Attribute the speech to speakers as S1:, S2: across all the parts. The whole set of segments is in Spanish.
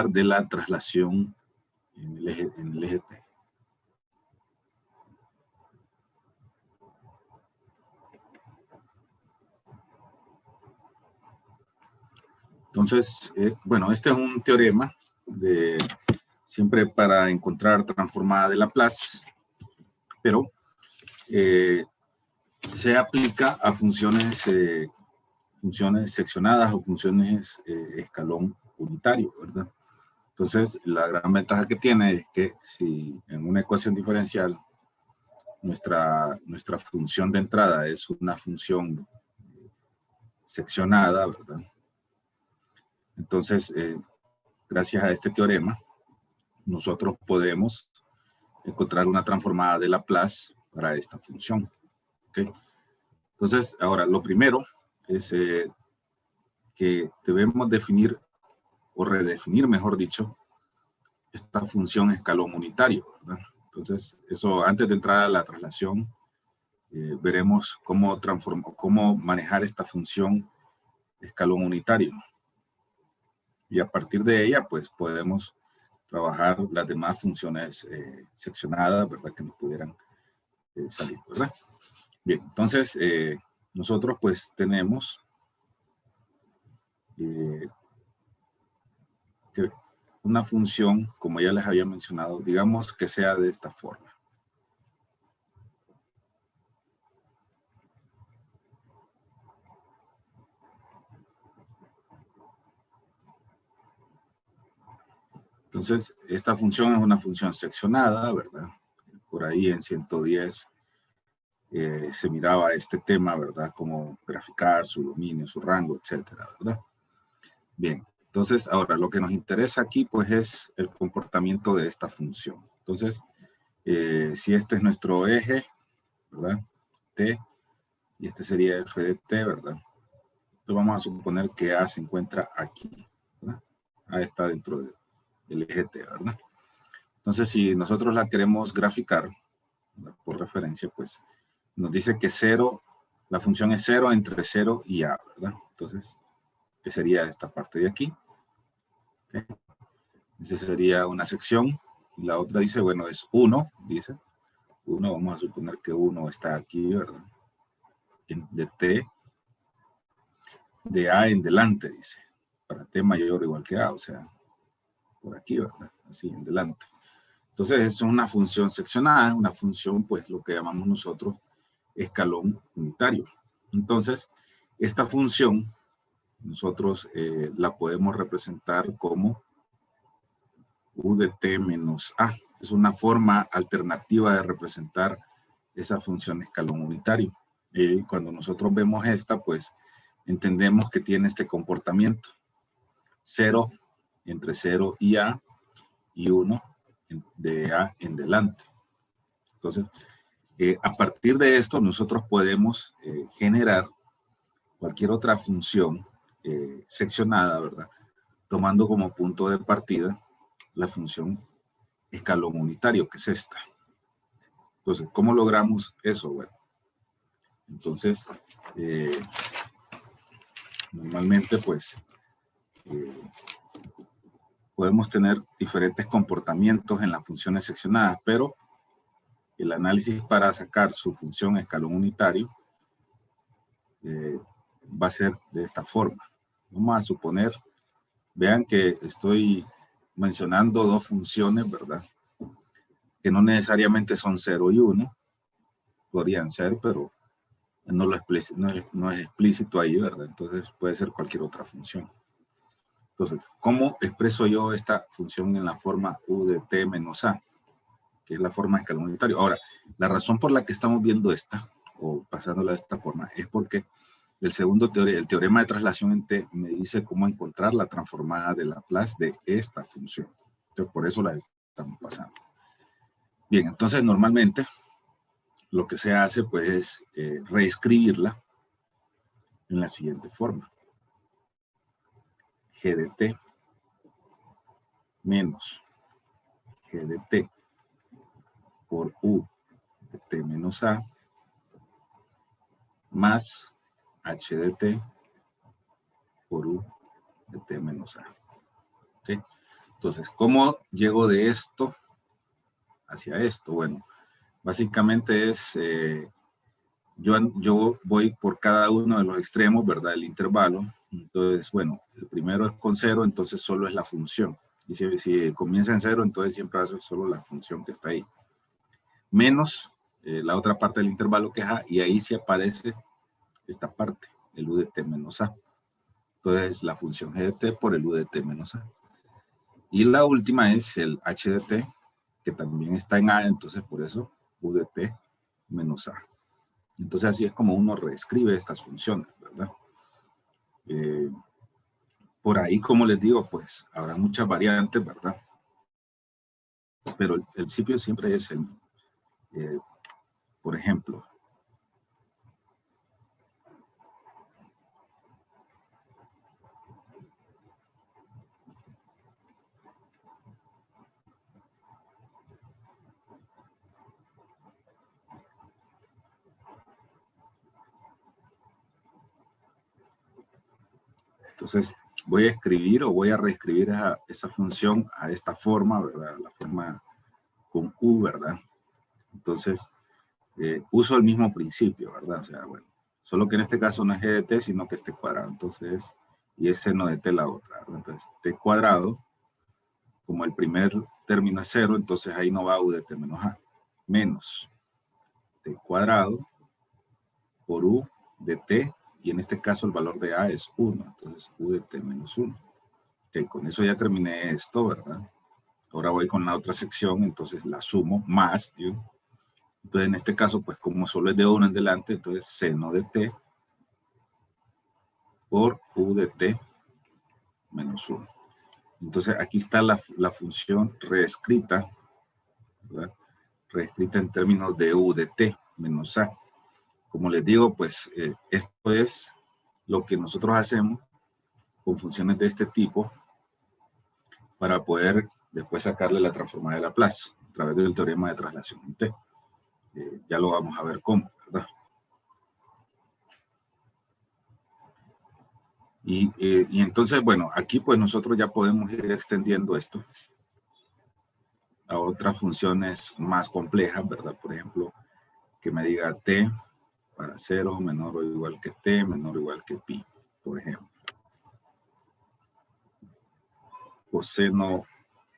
S1: de la traslación en el eje T. Entonces, bueno, este es un teorema de siempre para encontrar transformada de Laplace, pero se aplica a funciones, funciones seccionadas o funciones escalón unitario, ¿verdad? Entonces, la gran ventaja que tiene es que si en una ecuación diferencial nuestra función de entrada es una función seccionada, ¿verdad? Entonces, gracias a este teorema, nosotros podemos encontrar una transformada de Laplace para esta función. ¿Okay? Entonces, ahora, lo primero es que debemos definir, o redefinir, mejor dicho, esta función escalón unitario, ¿verdad? Entonces, eso antes de entrar a la traslación, veremos cómo manejar esta función escalón unitario. Y a partir de ella, pues podemos trabajar las demás funciones seccionadas, ¿verdad? Que nos pudieran salir, ¿verdad? Bien, entonces nosotros pues tenemos que una función, como ya les había mencionado, digamos que sea de esta forma. Entonces, esta función es una función seccionada, ¿verdad? Por ahí en 110 se miraba este tema, ¿verdad? Cómo graficar su dominio, su rango, etcétera, ¿verdad? Bien, entonces ahora lo que nos interesa aquí, pues, es el comportamiento de esta función. Entonces, si este es nuestro eje, ¿verdad? T, y este sería f de t, ¿verdad? Entonces vamos a suponer que A se encuentra aquí, ¿verdad? A está dentro del eje T, ¿verdad? Entonces, si nosotros la queremos graficar, ¿verdad? Por referencia, pues nos dice que 0, la función es 0 entre 0 y A, ¿verdad? Entonces, que sería esta parte de aquí. ¿Okay? Esa sería una sección. Y la otra dice, bueno, es 1, dice. 1, vamos a suponer que 1 está aquí, ¿verdad? De T, de A en delante, dice. Para T mayor o igual que A, o sea, por aquí, ¿verdad? Así, en delante. Entonces, es una función seccionada, una función, pues, lo que llamamos nosotros escalón unitario. Entonces, esta función, nosotros la podemos representar como U de T menos A. Es una forma alternativa de representar esa función escalón unitario. Cuando nosotros vemos esta, pues, entendemos que tiene este comportamiento. 0 entre 0 y A, y 1 de A en delante. Entonces, a partir de esto, nosotros podemos generar cualquier otra función seccionada, ¿verdad? Tomando como punto de partida la función escalón unitario, que es esta. Entonces, ¿cómo logramos eso? Bueno, entonces, normalmente, pues, podemos tener diferentes comportamientos en las funciones seccionadas, pero el análisis para sacar su función escalón unitario va a ser de esta forma. Vamos a suponer, vean que estoy mencionando dos funciones, ¿verdad? Que no necesariamente son 0 y 1, podrían ser, pero no es explícito ahí, ¿verdad? Entonces puede ser cualquier otra función. Entonces, ¿cómo expreso yo esta función en la forma U de T menos A? Que es la forma escalón unitario. Ahora, la razón por la que estamos viendo esta, o pasándola de esta forma, es porque el teorema de traslación en T me dice cómo encontrar la transformada de Laplace de esta función. Entonces, por eso la estamos pasando. Bien, entonces normalmente lo que se hace pues es reescribirla en la siguiente forma. G de T menos G de T por U de T menos A más H de T por U de T menos A. ¿Sí? Entonces, ¿cómo llego de esto hacia esto? Bueno, básicamente es, yo voy por cada uno de los extremos, ¿verdad? El intervalo. Entonces, bueno, el primero es con 0, entonces solo es la función. Y si comienza en 0, entonces siempre va a ser solo la función que está ahí. Menos la otra parte del intervalo que es a, y ahí sí aparece esta parte, el u de t menos a. Entonces, la función g de t por el u de t menos a. Y la última es el h de t, que también está en a, entonces por eso u de t menos a. Entonces, así es como uno reescribe estas funciones, ¿verdad? Por ahí, como les digo, pues habrá muchas variantes, ¿verdad? Pero el principio siempre es el, por ejemplo, entonces voy a escribir o voy a reescribir esa función a esta forma, ¿verdad? La forma con u, ¿verdad? Entonces, uso el mismo principio, ¿verdad? O sea, bueno, solo que en este caso no es g de t, sino que es t cuadrado. Entonces, y es seno de t la otra, ¿verdad? Entonces, t cuadrado, como el primer término es 0, entonces ahí no va u de t menos a, menos t cuadrado por u de t, y en este caso el valor de a es 1, entonces u de t menos 1. Ok, con eso ya terminé esto, ¿verdad? Ahora voy con la otra sección, entonces la sumo, más, ¿sí? Entonces en este caso, pues como solo es de 1 en delante, entonces seno de t por u de t menos 1. Entonces aquí está la función reescrita, ¿verdad? Reescrita en términos de u de t menos a. Como les digo, pues esto es lo que nosotros hacemos con funciones de este tipo para poder después sacarle la transformada de Laplace a través del teorema de traslación en T. Ya lo vamos a ver cómo, ¿verdad? Y entonces, bueno, aquí pues nosotros ya podemos ir extendiendo esto a otras funciones más complejas, ¿verdad? Por ejemplo, que me diga t para 0 menor o igual que t, menor o igual que pi, por ejemplo. Coseno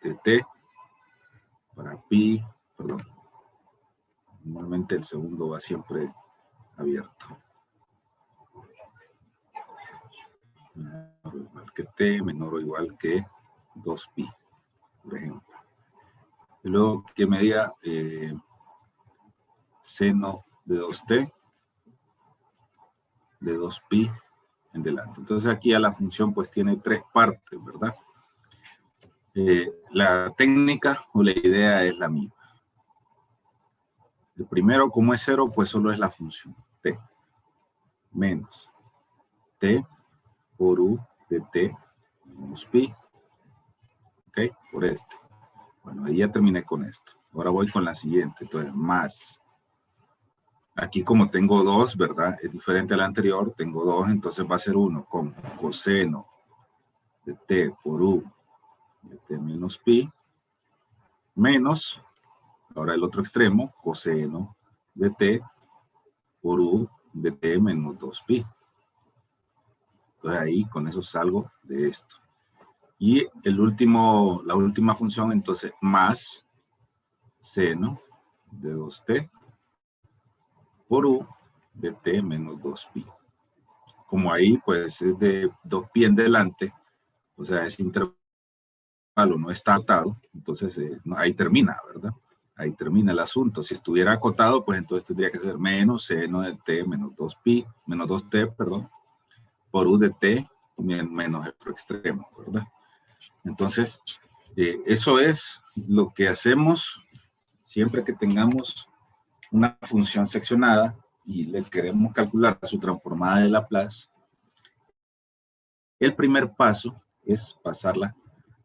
S1: de t para pi, perdón. Normalmente el segundo va siempre abierto. Menor o igual que t, menor o igual que 2pi, por ejemplo. Y luego que me diga seno de 2t de 2pi en delante. Entonces aquí a la función pues tiene tres partes, ¿verdad? La técnica o la idea es la misma. El primero, como es 0, pues solo es la función t menos t por u de t menos pi. ¿Ok? Por este. Bueno, ahí ya terminé con esto. Ahora voy con la siguiente. Entonces, más. Aquí como tengo 2, ¿verdad? Es diferente al anterior. Tengo 2, entonces va a ser 1 con coseno de t por u de t menos pi menos, ahora el otro extremo, coseno de t por u de t menos 2pi. Entonces ahí con eso salgo de esto. Y la última función, entonces, más seno de 2t por u de t menos 2pi. Como ahí, pues, es de 2pi en delante, o sea, ese intervalo no está acotado, entonces ahí termina, ¿verdad? Ahí termina el asunto. Si estuviera acotado, pues entonces tendría que ser menos seno de t menos 2pi, menos 2t, perdón, por u de t menos el otro extremo, ¿verdad? Entonces, eso es lo que hacemos siempre que tengamos una función seccionada y le queremos calcular su transformada de Laplace. El primer paso es pasarla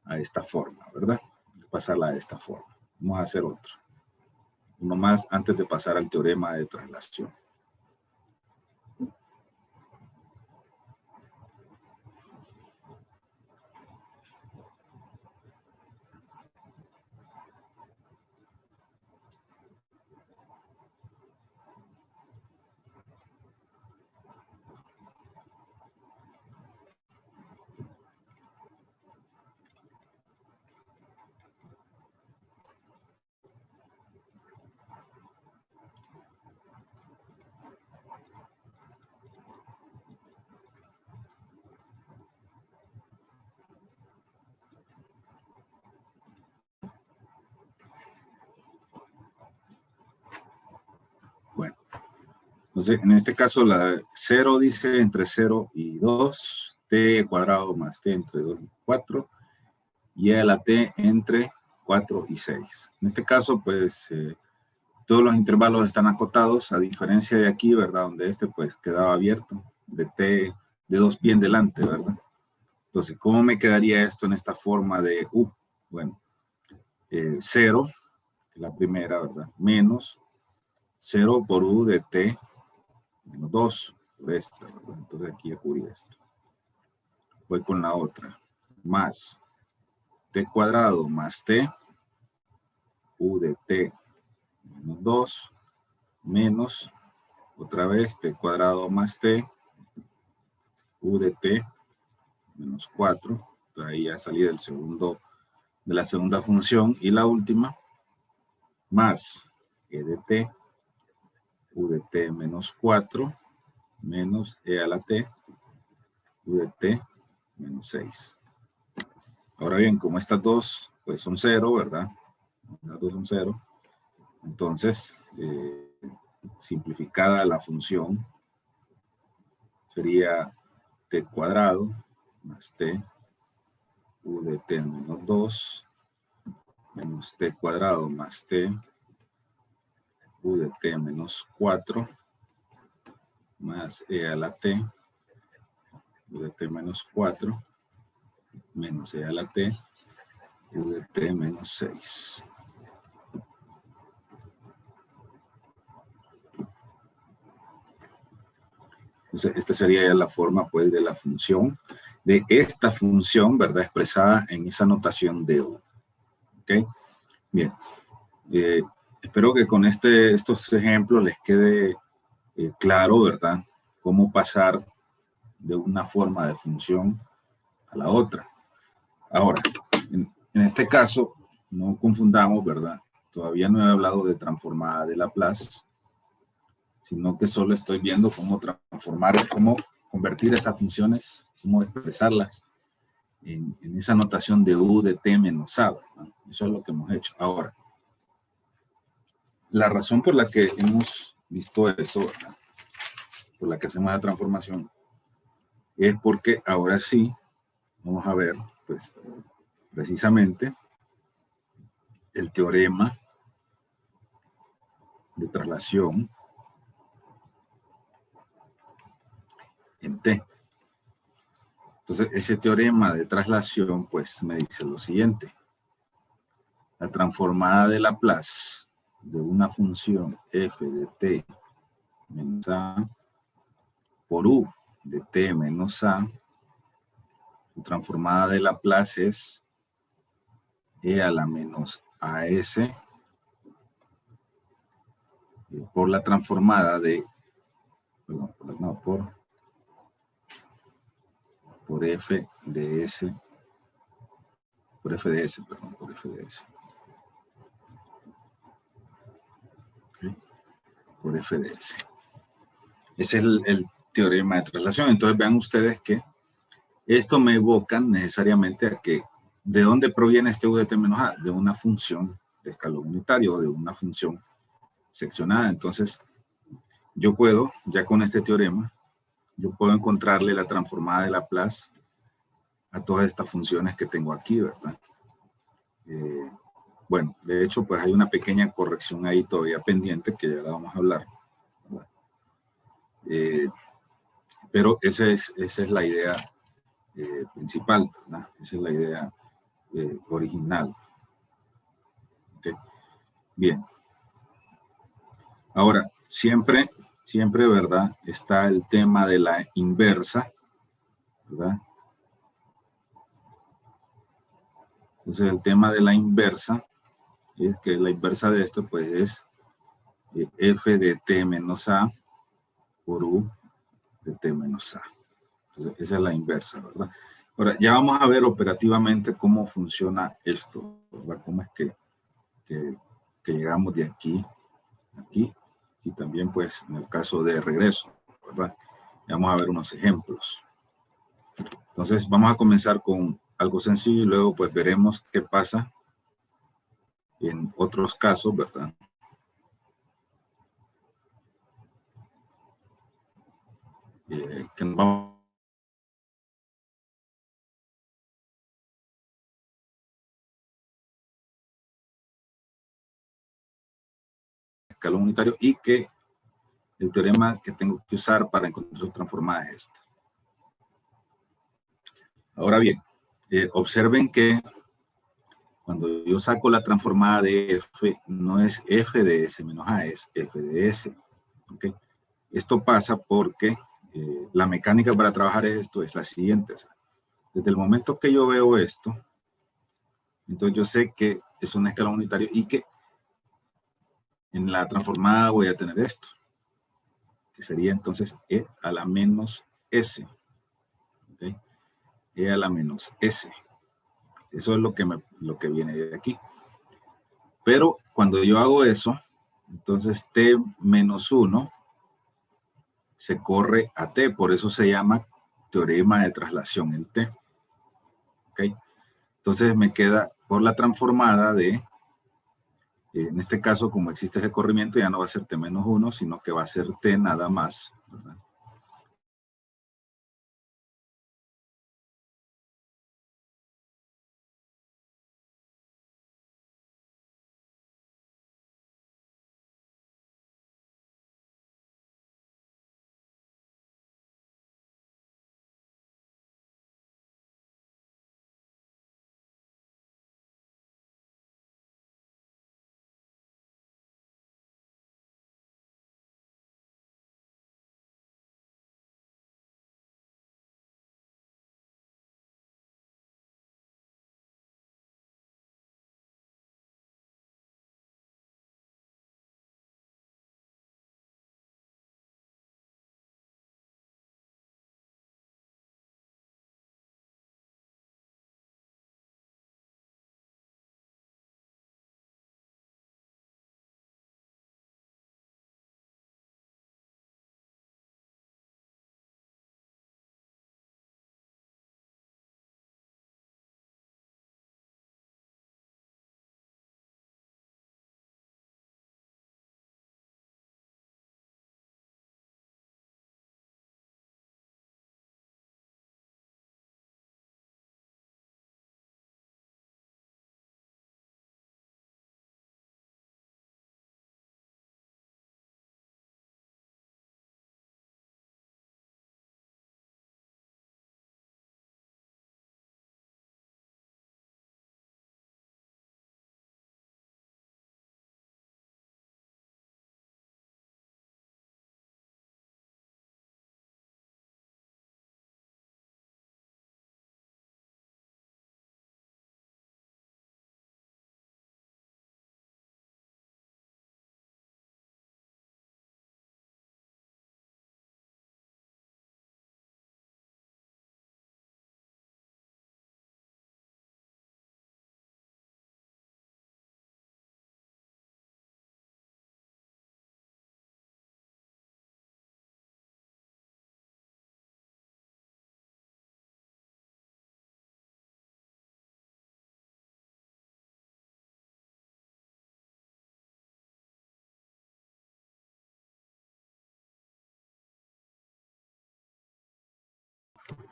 S1: a esta forma, ¿verdad? Pasarla a esta forma. Vamos a hacer otro. Uno más antes de pasar al teorema de traslación. Entonces, en este caso, la 0 dice entre 0 y 2, t cuadrado más t entre 2 y 4, y a la t entre 4 y 6. En este caso, pues, todos los intervalos están acotados, a diferencia de aquí, ¿verdad? Donde este, pues, quedaba abierto, de t, de 2 bien delante, ¿verdad? Entonces, ¿cómo me quedaría esto en esta forma de u? Bueno, 0, que es la primera, ¿verdad? Menos 0 por u de t menos 2 por esta, ¿verdad? Entonces aquí acudí esto. Voy con la otra. Más t cuadrado más t, u de t menos 2, menos, otra vez, t cuadrado más t, u de t menos 4. Entonces ahí ya salí del segundo, de la segunda función. Y la última, más e de t, u de t menos 4, menos e a la t, u de t menos 6. Ahora bien, como estas dos pues son 0, ¿verdad? Las dos son 0. Entonces, simplificada la función, sería t cuadrado más t, u de t menos 2, menos t cuadrado más t, u de t menos 4, más e a la t, u de t menos 4, menos e a la t, u de t menos 6. Entonces, esta sería ya la forma, pues, de la función, de esta función, ¿verdad? Expresada en esa notación de u. ¿Ok? Bien. Espero que con estos ejemplos les quede claro, ¿verdad? Cómo pasar de una forma de función a la otra. Ahora, en este caso, no confundamos, ¿verdad? Todavía no he hablado de transformada de Laplace, sino que solo estoy viendo cómo transformar, cómo convertir esas funciones, cómo expresarlas en esa notación de u de t menos a, ¿no? Eso es lo que hemos hecho. Ahora, la razón por la que hemos visto eso, ¿verdad? Por la que hacemos la transformación, es porque ahora sí vamos a ver, pues, precisamente el teorema de traslación en t. Entonces, ese teorema de traslación, pues, me dice lo siguiente. La transformada de Laplace de una función f de t menos a por u de t menos a, su transformada de Laplace es e a la menos as por la transformada de, perdón, no, por f de s, por f de s, perdón, por f de s. ¿Okay? Por f de s. Ese es el teorema de traslación. Entonces vean ustedes que esto me evoca necesariamente a que, ¿de dónde proviene este u de t menos a? De una función de escalón unitario, de una función seccionada. Entonces, yo puedo, ya con este teorema, yo puedo encontrarle la transformada de Laplace a todas estas funciones que tengo aquí, ¿verdad? Bueno, de hecho, pues hay una pequeña corrección ahí todavía pendiente que ya la vamos a hablar. Pero esa es la idea principal, ¿verdad? Esa es la idea original. ¿Okay? Bien. Ahora, siempre, ¿verdad? Está el tema de la inversa, ¿verdad? Entonces, el tema de la inversa es que la inversa de esto, pues, es f de t menos a por u de t menos a. Entonces, esa es la inversa, ¿verdad? Ahora, ya vamos a ver operativamente cómo funciona esto, ¿verdad? Cómo es que llegamos de aquí a aquí, y también, pues, en el caso de regreso, ¿verdad? Ya vamos a ver unos ejemplos. Entonces, vamos a comenzar con algo sencillo y luego, pues, veremos qué pasa en otros casos, ¿verdad? que nos vamos a escalón unitario y que el teorema que tengo que usar para encontrar su transformada es este. Ahora bien, observen que cuando yo saco la transformada de F, no es F de S menos A, es F de S. ¿Okay? Esto pasa porque la mecánica para trabajar esto es la siguiente. O sea, desde el momento que yo veo esto, entonces yo sé que es un escalón unitario y que en la transformada voy a tener esto, que sería entonces E a la menos S. ¿Okay? E a la menos S. Eso es lo que viene de aquí. Pero cuando yo hago eso, entonces T menos 1 se corre a T, por eso se llama teorema de traslación en T. ¿Okay? Entonces me queda por la transformada de, en este caso, como existe ese corrimiento, ya no va a ser T menos 1, sino que va a ser T nada más, ¿verdad?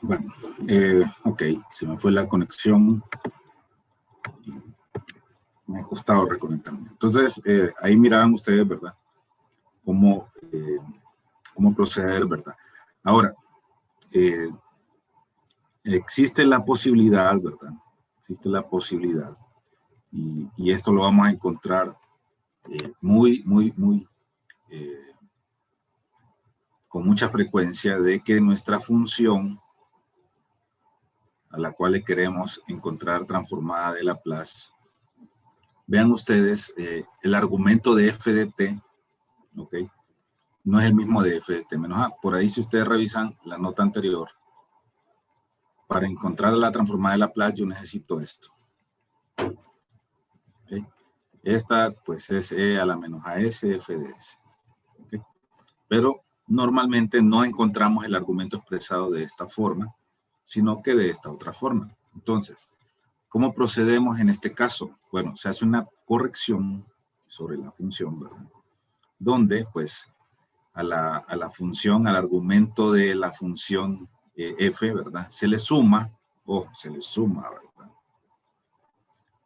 S1: Bueno, ok, se me fue la conexión. Me ha costado reconectarme. Entonces, ahí miraban ustedes, ¿verdad? Cómo, cómo proceder, ¿verdad? Ahora, eh, existe la posibilidad, ¿verdad? Existe la posibilidad, y esto lo vamos a encontrar muy, con mucha frecuencia, de que nuestra función a la cual le queremos encontrar transformada de Laplace, vean ustedes, el argumento de f de t, ¿ok? No es el mismo de f de t menos a. Por ahí, si ustedes revisan la nota anterior, para encontrar la transformada de Laplace yo necesito esto. ¿Okay? Esta pues es e a la menos as f de s. ¿Okay? Pero normalmente no encontramos el argumento expresado de esta forma, sino que de esta otra forma. Entonces, ¿cómo procedemos en este caso? Bueno, se hace una corrección sobre la función, ¿verdad? Donde pues a la función, al argumento de la función f, ¿verdad? Se le suma, ¿verdad?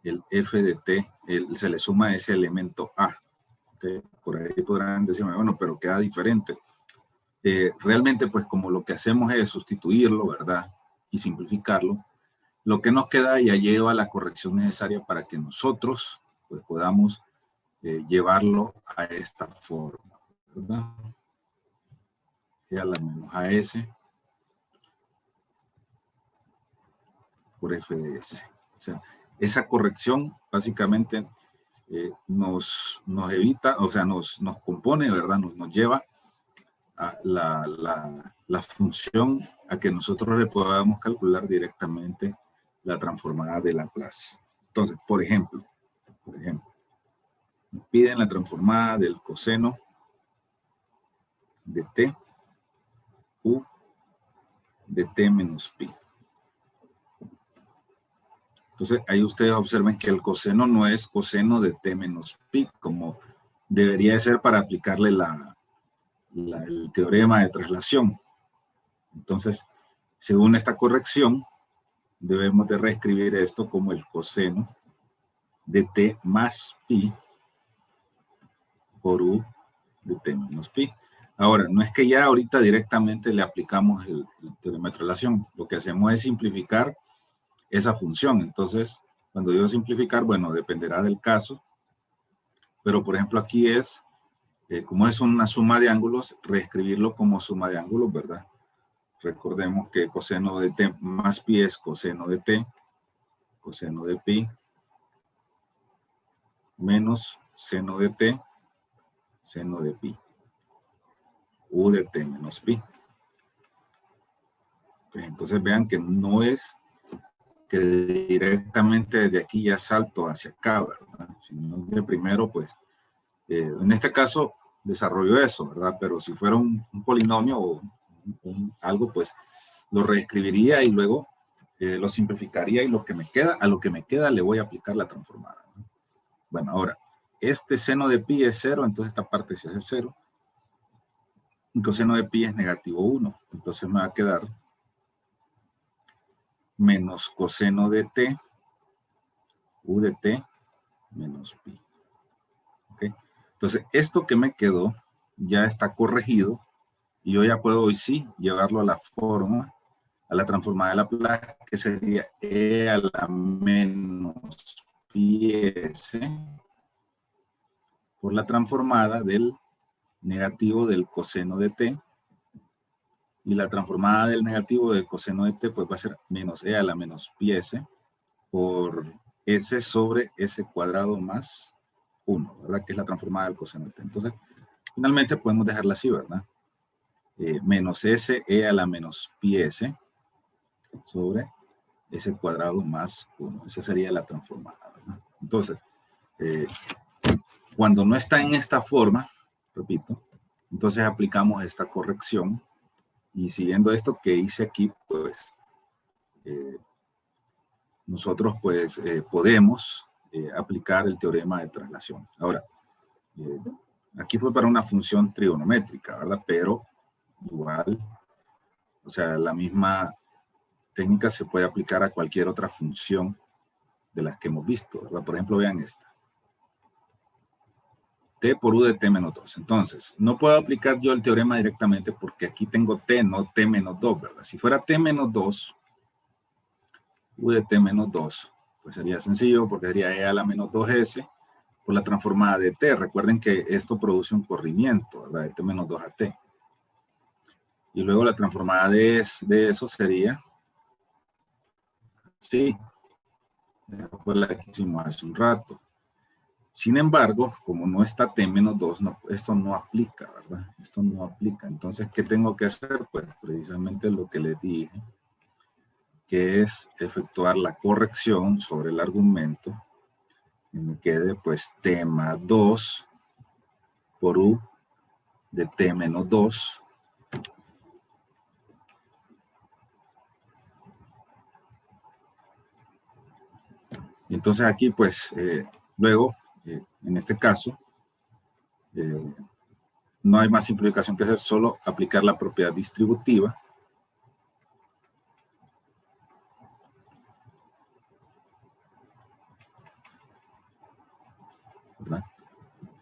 S1: El f de t, se le suma ese elemento a. ¿Okay? Por ahí podrán decirme, bueno, pero queda diferente. Realmente, pues como lo que hacemos es sustituirlo, ¿verdad? Y simplificarlo, lo que nos queda ya lleva la corrección necesaria para que nosotros pues, podamos llevarlo a esta forma, ¿verdad? Y a la menos AS por f de s. O sea, esa corrección básicamente nos evita, o sea, nos compone, ¿verdad? Nos lleva a la función a que nosotros le podamos calcular directamente la transformada de Laplace. Entonces, por ejemplo, nos piden la transformada del coseno de t u de t menos pi. Entonces, ahí ustedes observen que el coseno no es coseno de t menos pi, como debería ser para aplicarle el teorema de traslación. Entonces, según esta corrección, debemos de reescribir esto como el coseno de t más pi por u de t menos pi. Ahora, no es que ya ahorita directamente le aplicamos el teorema de traslación. Lo que hacemos es simplificar esa función. Entonces, cuando digo simplificar, bueno, dependerá del caso. Pero, por ejemplo, aquí es, como es una suma de ángulos, reescribirlo como suma de ángulos, ¿verdad? Recordemos que coseno de t más pi es coseno de t, coseno de pi, menos seno de t, seno de pi, u de t menos pi. Pues entonces vean que no es que directamente desde aquí ya salto hacia acá, ¿verdad? Sino que primero, pues, en este caso desarrollo eso, ¿verdad? Pero si fuera un polinomio o algo, pues, lo reescribiría y luego lo simplificaría y lo que me queda, a lo que me queda le voy a aplicar la transformada, ¿no? Bueno, ahora, este seno de pi es 0, entonces esta parte se hace 0. El coseno de pi es negativo 1, entonces me va a quedar menos coseno de t, u de t, menos pi. ¿Okay? Entonces, esto que me quedó ya está corregido y yo ya puedo hoy sí llevarlo a la forma, a la transformada de Laplace, que sería e a la menos pi s por la transformada del negativo del coseno de t, y la transformada del negativo del coseno de t pues va a ser menos e a la menos pi s por s sobre s cuadrado más 1, ¿verdad? Que es la transformada del coseno de t. Entonces, finalmente podemos dejarla así, ¿verdad? Menos s e a la menos pi s sobre s cuadrado más 1. Esa sería la transformada, ¿verdad? Entonces, cuando no está en esta forma, repito, entonces aplicamos esta corrección y siguiendo esto que hice aquí, pues nosotros pues podemos aplicar el teorema de traslación. Ahora, aquí fue para una función trigonométrica, ¿verdad? Pero igual, o sea, la misma técnica se puede aplicar a cualquier otra función de las que hemos visto, ¿verdad? Por ejemplo, vean esta. T por u de t menos 2. Entonces, no puedo aplicar yo el teorema directamente porque aquí tengo t, no t menos 2, ¿verdad? Si fuera t menos 2, u de t menos 2, pues sería sencillo porque sería e a la menos 2s por la transformada de t. Recuerden que esto produce un corrimiento, ¿verdad? De t menos 2 a t. Y luego la transformada de eso sería, sí, fue la que hicimos hace un rato. Sin embargo, como no está t menos 2, no, esto no aplica, ¿verdad? Esto no aplica. Entonces, ¿qué tengo que hacer? Pues precisamente lo que les dije, que es efectuar la corrección sobre el argumento y me quede pues t más 2 por u de t menos 2 y entonces aquí pues luego en este caso no hay más simplificación que hacer, solo aplicar la propiedad distributiva. ¿Verdad?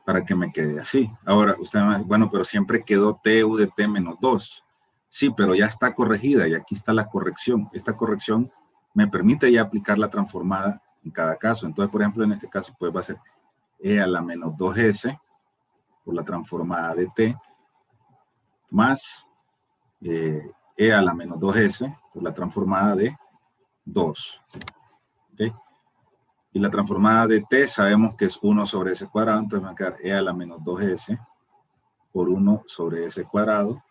S1: Para que me quede así. Ahora, usted me dice, bueno, pero siempre quedó t u de t menos 2. Sí, pero ya está corregida y aquí está la corrección. Esta corrección me permite ya aplicar la transformada en cada caso. Entonces, por ejemplo, en este caso, pues va a ser e a la menos 2s por la transformada de t más e a la menos 2s por la transformada de 2. ¿Okay? Y la transformada de t sabemos que es 1 sobre s cuadrado, entonces me va a quedar e a la menos 2s por 1 sobre s cuadrado.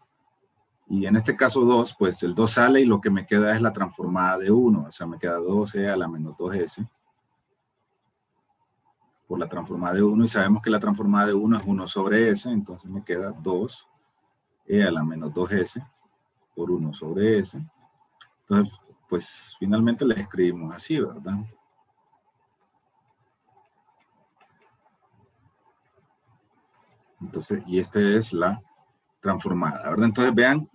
S1: Y en este caso 2, pues el 2 sale y lo que me queda es la transformada de 1. O sea, me queda 2e a la menos 2s por la transformada de 1. Y sabemos que la transformada de 1 es 1 sobre s, entonces me queda 2e a la menos 2s por 1 sobre s. Entonces, pues finalmente le escribimos así, ¿verdad? Entonces, y esta es la transformada, ¿verdad? Entonces, vean,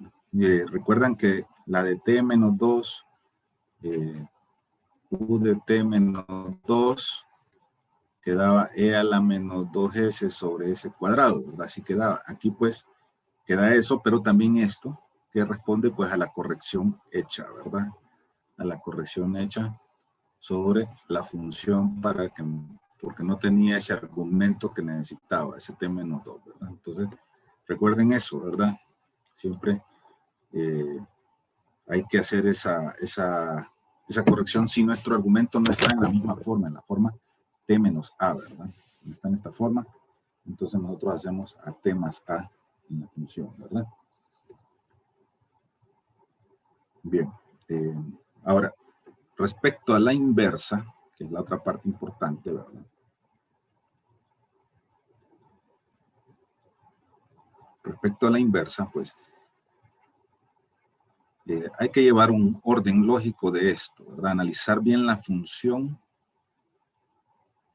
S1: recuerdan que la de t menos 2, u de t menos 2, quedaba e a la menos 2s sobre s cuadrado, ¿verdad? Así quedaba. Aquí, pues, queda eso, pero también esto, que responde, pues, a la corrección hecha, ¿verdad? A la corrección hecha sobre la función para que, porque no tenía ese argumento que necesitaba, ese t menos 2, ¿verdad? Entonces, recuerden eso, ¿verdad? Siempre hay que hacer esa corrección si nuestro argumento no está en la misma forma, en la forma t menos a, ¿verdad? No está en esta forma, entonces nosotros hacemos a t más a en la función, ¿verdad? Bien, ahora, respecto a la inversa, que es la otra parte importante, ¿verdad? Respecto a la inversa, pues, hay que llevar un orden lógico de esto, ¿verdad? Analizar bien la función,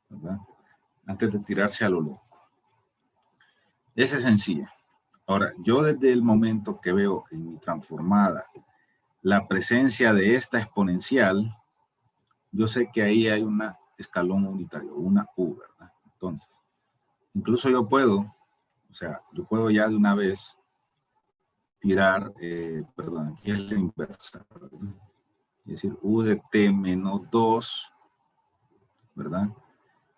S1: ¿verdad? Antes de tirarse a lo loco. Esa es sencilla. Ahora, yo desde el momento que veo en mi transformada la presencia de esta exponencial, yo sé que ahí hay un escalón unitario, una u, ¿verdad? Entonces, incluso yo puedo, o sea, yo puedo ya de una vez tirar, perdón, aquí es la inversa, ¿verdad? Es decir, u de t menos 2, ¿verdad?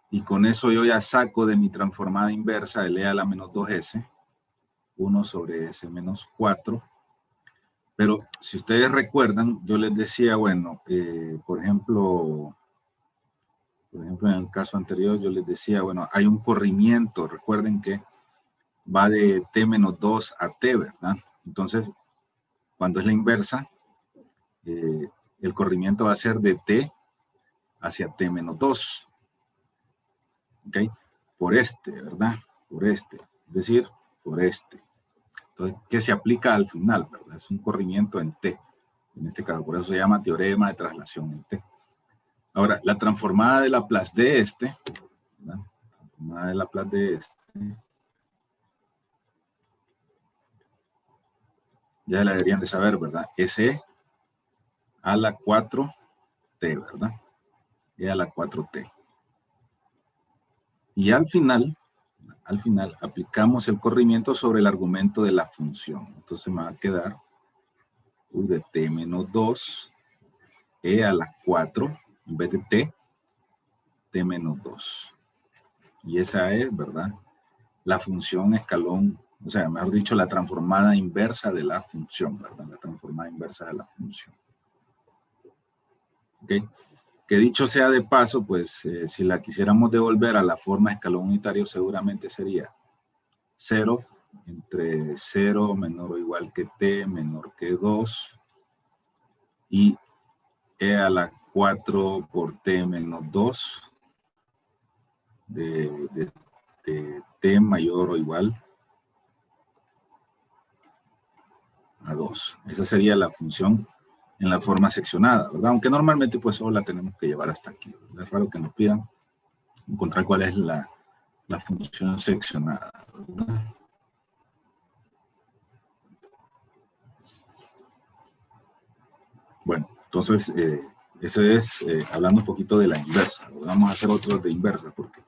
S1: Y con eso yo ya saco de mi transformada inversa el e a la menos 2s, 1 sobre s menos 4. Pero si ustedes recuerdan, yo les decía, bueno, por ejemplo, en el caso anterior yo les decía, bueno, hay un corrimiento, recuerden que va de t menos 2 a t, ¿verdad? Entonces, cuando es la inversa, el corrimiento va a ser de t hacia t menos 2, ¿ok? Por este, ¿verdad? Por este, es decir, por este. Entonces, ¿qué se aplica al final, verdad? Es un corrimiento en t, en este caso, por eso se llama teorema de traslación en t. Ahora, la transformada de Laplace de este, ¿verdad? La transformada de Laplace de este, ya la deberían de saber, ¿verdad? S a la 4t, ¿verdad? E a la 4t. Y al final aplicamos el corrimiento sobre el argumento de la función. Entonces me va a quedar u de t menos 2, e a la 4, en vez de t menos 2. Y esa es, ¿verdad? La función escalón, o sea, mejor dicho, la transformada inversa de la función, ¿verdad? La transformada inversa de la función. ¿Ok? Que dicho sea de paso, pues si la quisiéramos devolver a la forma escalón unitario, seguramente sería 0 entre 0 menor o igual que t menor que 2 y e a la 4 por t menos 2 de t mayor o igual a 2. Esa sería la función en la forma seccionada, ¿verdad? Aunque normalmente pues solo la tenemos que llevar hasta aquí. Es raro que nos pidan encontrar cuál es la función seccionada, ¿verdad? Bueno, entonces, eso es hablando un poquito de la inversa. Vamos a hacer otros de inversa, porque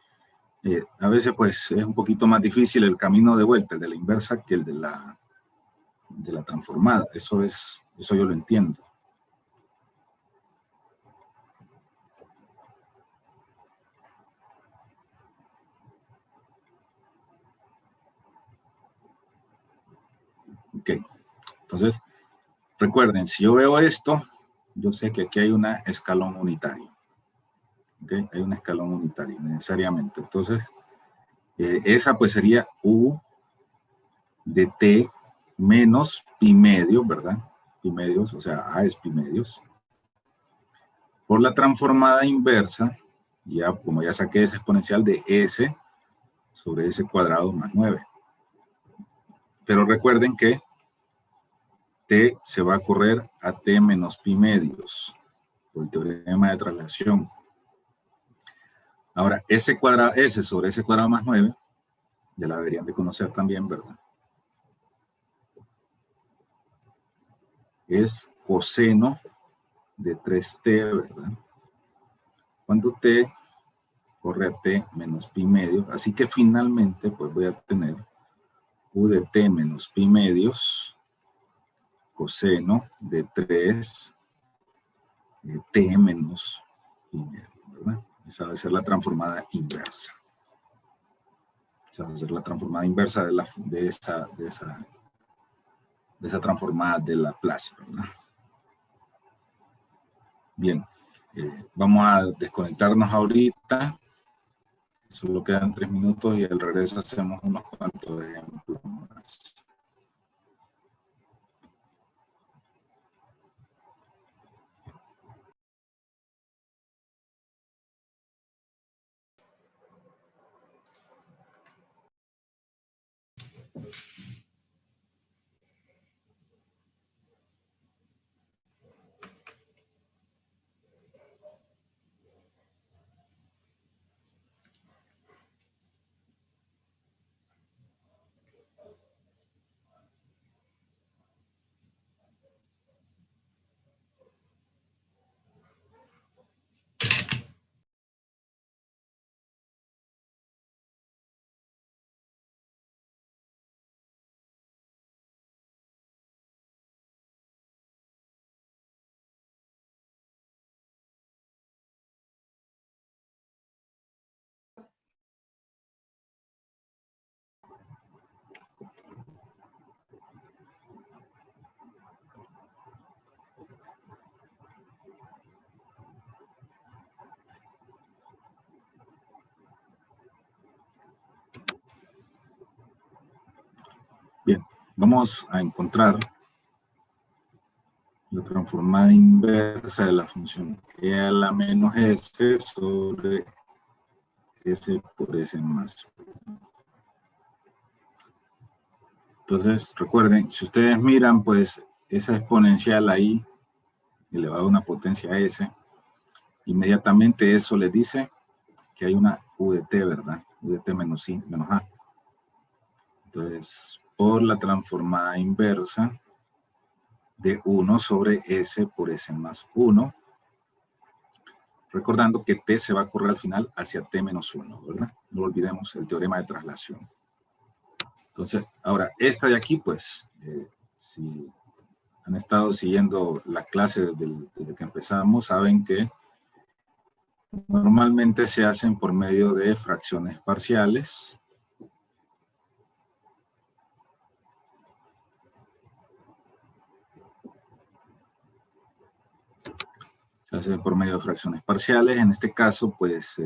S1: a veces pues es un poquito más difícil el camino de vuelta, el de la inversa, que el de la transformada. Eso yo lo entiendo. Ok, entonces, recuerden, si yo veo esto, yo sé que aquí hay un escalón unitario. ¿Okay? Hay un escalón unitario, necesariamente. Entonces, esa pues sería U de T menos pi medio, ¿verdad? Pi medios, o sea, A es pi medios. Por la transformada inversa, ya como ya saqué esa exponencial de S sobre S cuadrado más 9. Pero recuerden que T se va a correr a T menos pi medios por el teorema de traslación. Ahora, S cuadrado, S sobre S cuadrado más 9, ya la deberían de conocer también, ¿verdad? Es coseno de 3t, ¿verdad? Cuando t corre a t menos pi medios, así que finalmente pues voy a tener u de t menos pi medios coseno de 3 de t menos pi medios, ¿verdad? Esa va a ser la transformada inversa. Esa va a ser la transformada inversa de esa transformada de Laplace, ¿verdad? Bien, vamos a desconectarnos ahorita. Solo quedan 3 minutos y al regreso hacemos unos cuantos ejemplos más. Bien, vamos a encontrar la transformada inversa de la función e a la menos s sobre s por s más. Entonces, recuerden, si ustedes miran, pues, esa exponencial ahí, elevada a una potencia s, inmediatamente eso les dice que hay una u de t, ¿verdad? U de t menos i, menos a. Entonces, por la transformada inversa de 1 sobre s por s más 1, recordando que t se va a correr al final hacia t menos 1, ¿verdad? No olvidemos el teorema de traslación. Entonces, ahora, esta de aquí, pues, si han estado siguiendo la clase desde que empezamos, saben que normalmente se hacen por medio de fracciones parciales. Se hace por medio de fracciones parciales. En este caso, pues,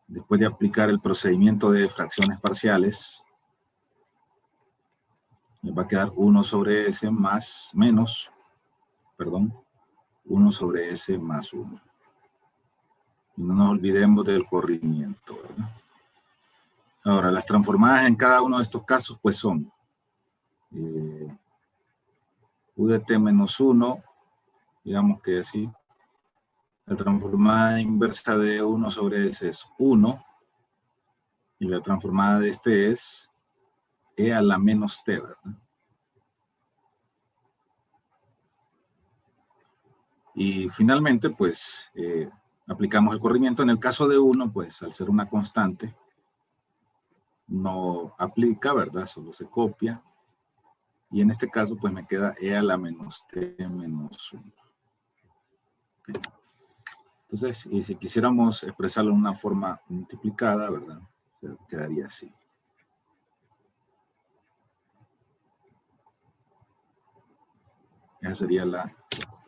S1: después de aplicar el procedimiento de fracciones parciales, me va a quedar 1 sobre s más, menos, perdón, 1 sobre s más 1. Y no nos olvidemos del corrimiento, ¿verdad? Ahora, las transformadas en cada uno de estos casos, pues son u de t menos 1, digamos que así. La transformada inversa de 1 sobre s es 1. Y la transformada de este es e a la menos t, ¿verdad? Y finalmente, pues, aplicamos el corrimiento. En el caso de 1, pues, al ser una constante, no aplica, ¿verdad? Solo se copia. Y en este caso, pues, me queda e a la menos t menos 1. ¿Okay? Entonces, y si quisiéramos expresarlo en una forma multiplicada, ¿verdad? Quedaría así. Esa sería la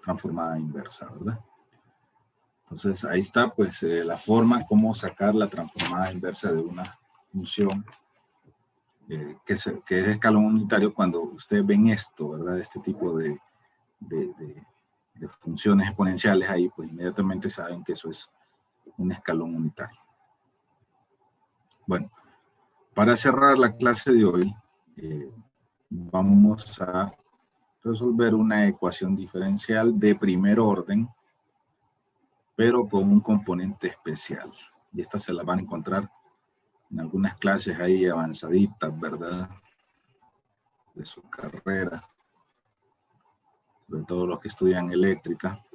S1: transformada inversa, ¿verdad? Entonces, ahí está, pues, la forma como sacar la transformada inversa de una función que es escalón unitario. Cuando ustedes ven esto, ¿verdad? Este tipo de funciones exponenciales ahí, pues inmediatamente saben que eso es un escalón unitario. Bueno, para cerrar la clase de hoy, vamos a resolver una ecuación diferencial de primer orden, pero con un componente especial. Y esta se la van a encontrar en algunas clases ahí avanzaditas, ¿verdad? De su carrera, sobre todo los que estudian eléctrica.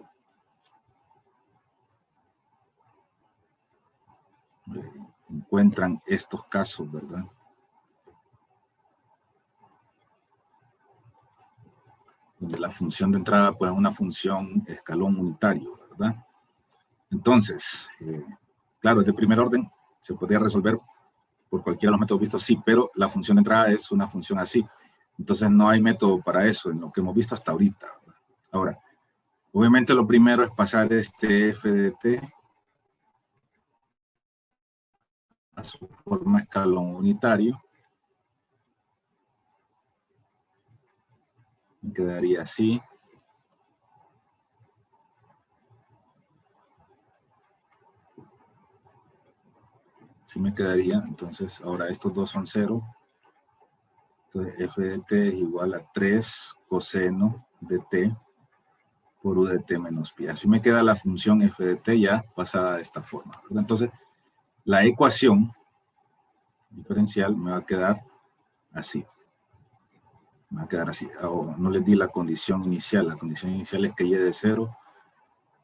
S1: Encuentran estos casos, ¿verdad? Donde la función de entrada, pues, es una función escalón unitario, ¿verdad? Entonces, claro, es de primer orden, se podría resolver por cualquiera de los métodos vistos, sí, pero la función de entrada es una función así. Entonces, no hay método para eso, en lo que hemos visto hasta ahorita, ¿verdad? Ahora, obviamente lo primero es pasar este f de t a su forma escalón unitario. Me quedaría así. Así me quedaría. Entonces, ahora estos dos son 0. Entonces, f de t es igual a 3 coseno de t por u de t menos pi. Así me queda la función f de t ya pasada de esta forma, ¿verdad? Entonces, la ecuación diferencial me va a quedar así. Me va a quedar así. Oh, no les di la condición inicial. La condición inicial es que y de 0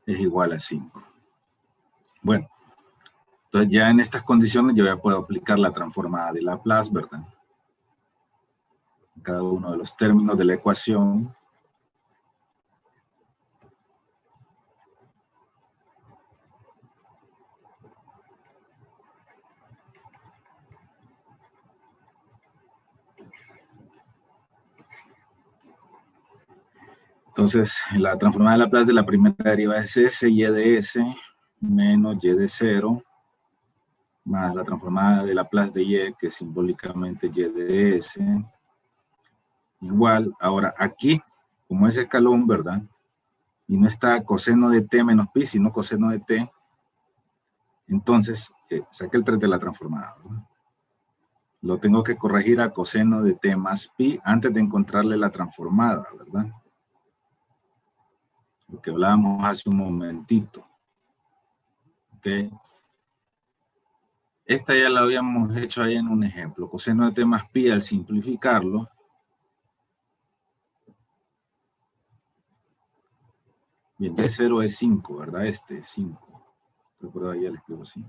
S1: es igual a 5. Bueno, entonces ya en estas condiciones yo ya puedo aplicar la transformada de Laplace, ¿verdad? Cada uno de los términos de la ecuación. Entonces, la transformada de Laplace de la primera derivada es S, y de S menos y de 0, más la transformada de Laplace de y, que simbólicamente y de S, igual. Ahora, aquí, como es escalón, ¿verdad? Y no está coseno de t menos pi, sino coseno de t, entonces saqué el 3 de la transformada, ¿verdad? Lo tengo que corregir a coseno de t más pi antes de encontrarle la transformada, ¿verdad? Lo que hablábamos hace un momentito. ¿Ok? Esta ya la habíamos hecho ahí en un ejemplo. Coseno de t más pi, al simplificarlo, bien, de 0 es 5, ¿verdad? Este es 5. Por ahí ya le escribo 5.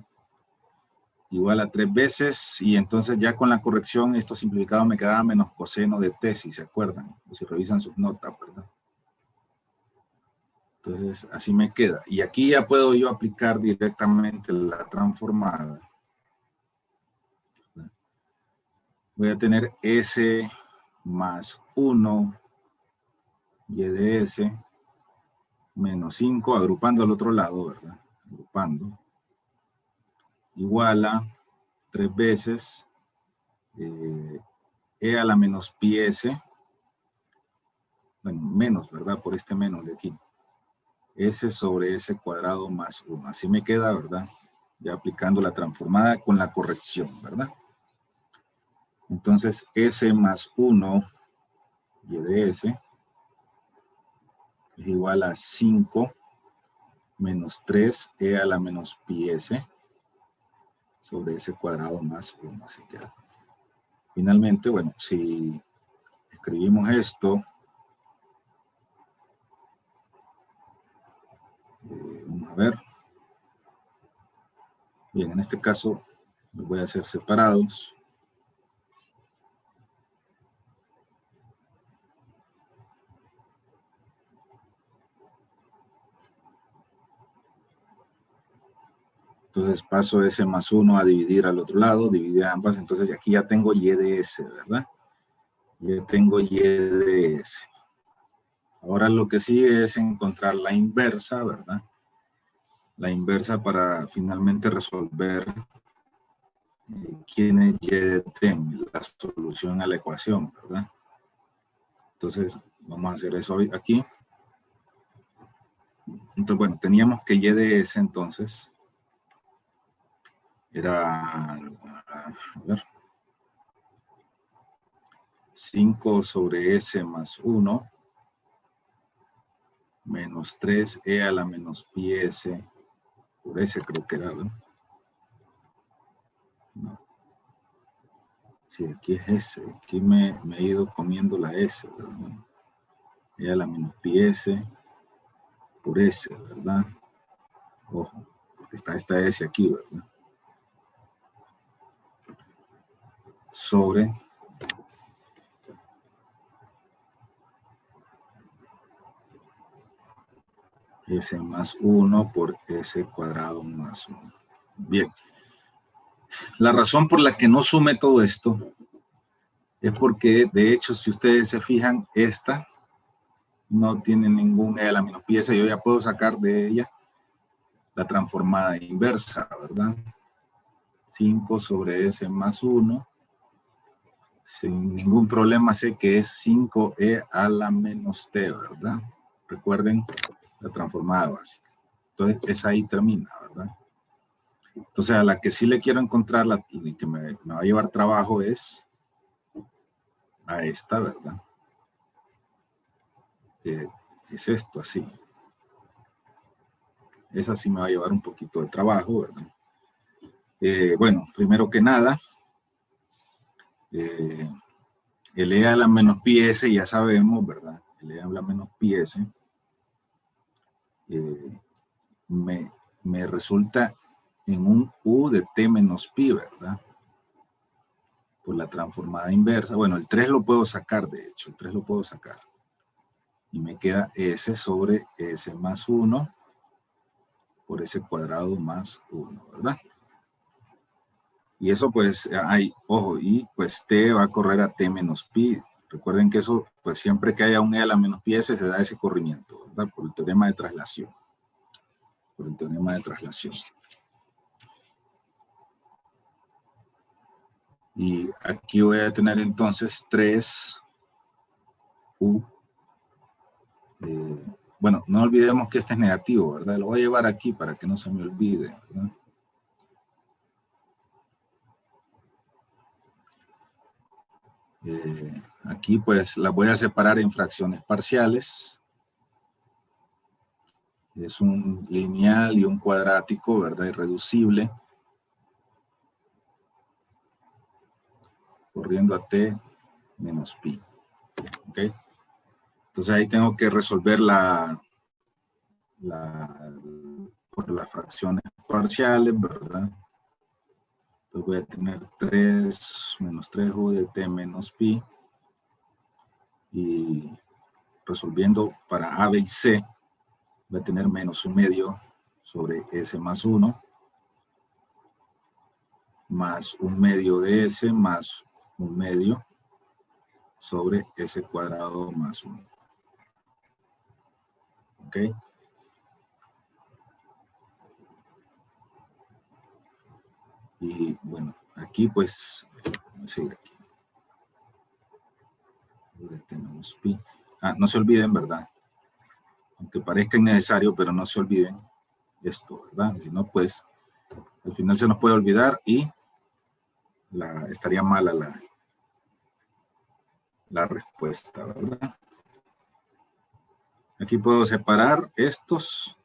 S1: Igual a 3 veces, y entonces ya con la corrección, esto simplificado me quedaba menos coseno de t, si se acuerdan, o si revisan sus notas, ¿verdad? Entonces, así me queda. Y aquí ya puedo yo aplicar directamente la transformada. Voy a tener S más 1 y de S menos 5, agrupando al otro lado, ¿verdad? Agrupando. Igual a 3 veces E a la menos pi S. Bueno, menos, ¿verdad? Por este menos de aquí. S sobre S cuadrado más 1. Así me queda, ¿verdad? Ya aplicando la transformada con la corrección, ¿verdad? Entonces, S más 1 y de S es igual a 5 menos 3 E a la menos pi S sobre S cuadrado más 1. Así queda. Finalmente, bueno, si escribimos esto, Vamos a ver. Bien, en este caso los voy a hacer separados. Entonces paso S más 1 a dividir al otro lado, dividir ambas. Entonces aquí ya tengo Y de S, ¿verdad? Ya tengo Y de S. Ahora lo que sigue es encontrar la inversa, ¿verdad? La inversa para finalmente resolver quién es Y de T, la solución a la ecuación, ¿verdad? Entonces vamos a hacer eso aquí. Entonces, bueno, teníamos que Y de S entonces era, a ver, 5 sobre S más 1 menos 3E a la menos pi S por S creo que era, ¿no? No. Sí, aquí es S, aquí me he ido comiendo la S, ¿verdad? E a la menos pi S por S, ¿verdad? Ojo, porque está esta S aquí, ¿verdad? Sobre S más 1 por S cuadrado más 1. Bien. La razón por la que no sume todo esto es porque, de hecho, si ustedes se fijan, esta no tiene ningún E a la menos pi S. Yo ya puedo sacar de ella la transformada inversa, ¿verdad? 5 sobre S más 1. Sin ningún problema sé que es 5E a la menos T, ¿verdad? Recuerden la transformada básica. Entonces, esa ahí termina, ¿verdad? Entonces, a la que sí le quiero encontrar y que me va a llevar trabajo es a esta, ¿verdad? Es esto, así. Esa sí me va a llevar un poquito de trabajo, ¿verdad? Bueno, primero que nada, el E a la menos pi S ya sabemos, ¿verdad? El E a la menos pi S me resulta en un U de T menos pi, ¿verdad? Por la transformada inversa. Bueno, el 3 lo puedo sacar, de hecho, el 3 lo puedo sacar. Y me queda S sobre S más 1 por S cuadrado más 1, ¿verdad? Y eso pues hay, ojo, y pues T va a correr a T menos pi. Recuerden que eso, pues siempre que haya un E a la menos pi S se da ese corrimiento, ¿verdad? Por el teorema de traslación. Por el teorema de traslación. Y aquí voy a tener entonces 3U. Bueno, no olvidemos que este es negativo, ¿verdad? Lo voy a llevar aquí para que no se me olvide, ¿verdad? Aquí pues las voy a separar en fracciones parciales. Es un lineal y un cuadrático, ¿verdad? Irreducible. Corriendo a T menos pi. ¿Ok? Entonces ahí tengo que resolver por las fracciones parciales, ¿verdad? Entonces voy a tener 3 menos 3U de T menos pi. Y resolviendo para A, B y C, voy a tener menos 1/2 sobre S más 1, más 1/2 de S más 1/2 sobre S cuadrado más 1. ¿Ok? Y bueno, aquí pues, vamos a seguir aquí. Tenemos pi. No se olviden, ¿verdad? Aunque parezca innecesario, pero no se olviden esto, ¿verdad? Si no, pues, al final se nos puede olvidar y estaría mala la respuesta, ¿verdad? Aquí puedo separar estos.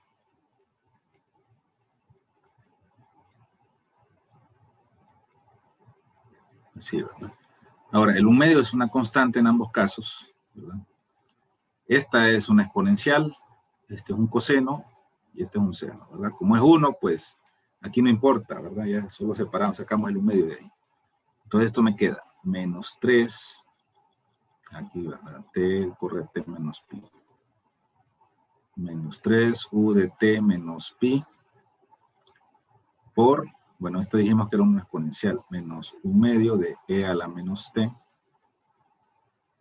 S1: Así, ¿verdad? Ahora, el 1/2 es una constante en ambos casos, ¿verdad? Esta es una exponencial, este es un coseno, y este es un seno, ¿verdad? Como es 1, pues aquí no importa, ¿verdad? Ya solo separamos, sacamos el 1/2 de ahí. Entonces esto me queda menos 3, aquí, ¿verdad? T corre T menos pi. Menos 3 U de T menos pi por, bueno, esto dijimos que era un exponencial, menos 1/2 de E a la menos T,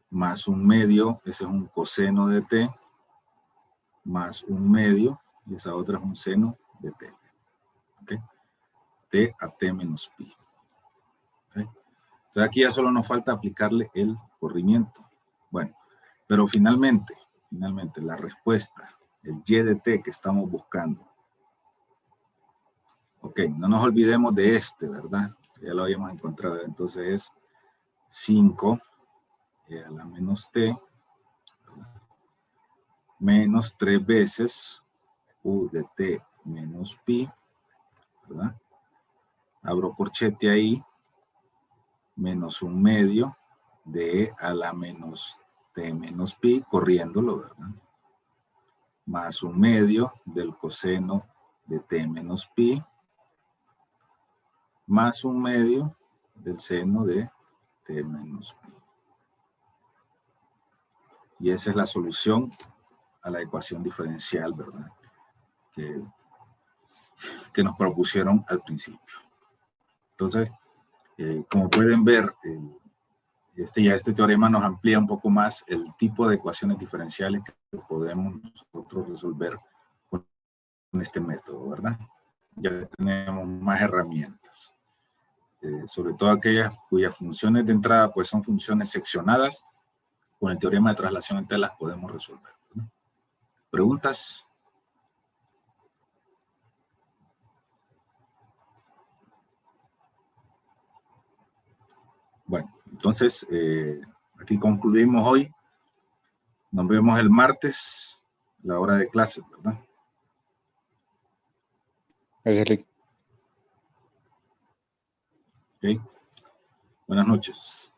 S1: más 1/2, ese es un coseno de T, más 1/2, y esa otra es un seno de T. ¿Okay? T a T menos pi. ¿Okay? Entonces aquí ya solo nos falta aplicarle el corrimiento. Bueno, pero finalmente la respuesta, el y de T que estamos buscando. Ok, no nos olvidemos de este, ¿verdad? Ya lo habíamos encontrado. Entonces es 5 a la menos T, ¿verdad? Menos 3 veces U de T menos pi, ¿verdad? Abro corchete ahí, menos 1/2 de E a la menos T menos pi, corriéndolo, ¿verdad? Más 1/2 del coseno de T menos pi, más 1/2 del seno de T menos pi. Y esa es la solución a la ecuación diferencial, ¿verdad? Que nos propusieron al principio. Entonces, como pueden ver, este teorema nos amplía un poco más el tipo de ecuaciones diferenciales que podemos nosotros resolver con este método, ¿verdad? Ya tenemos más herramientas, sobre todo aquellas cuyas funciones de entrada pues son funciones seccionadas. Con el teorema de traslación entre las podemos resolver, ¿verdad? ¿Preguntas? Bueno, entonces aquí concluimos hoy. Nos vemos el martes a la hora de clase, ¿verdad?
S2: Gracias, Rick.
S1: Ok. Buenas noches.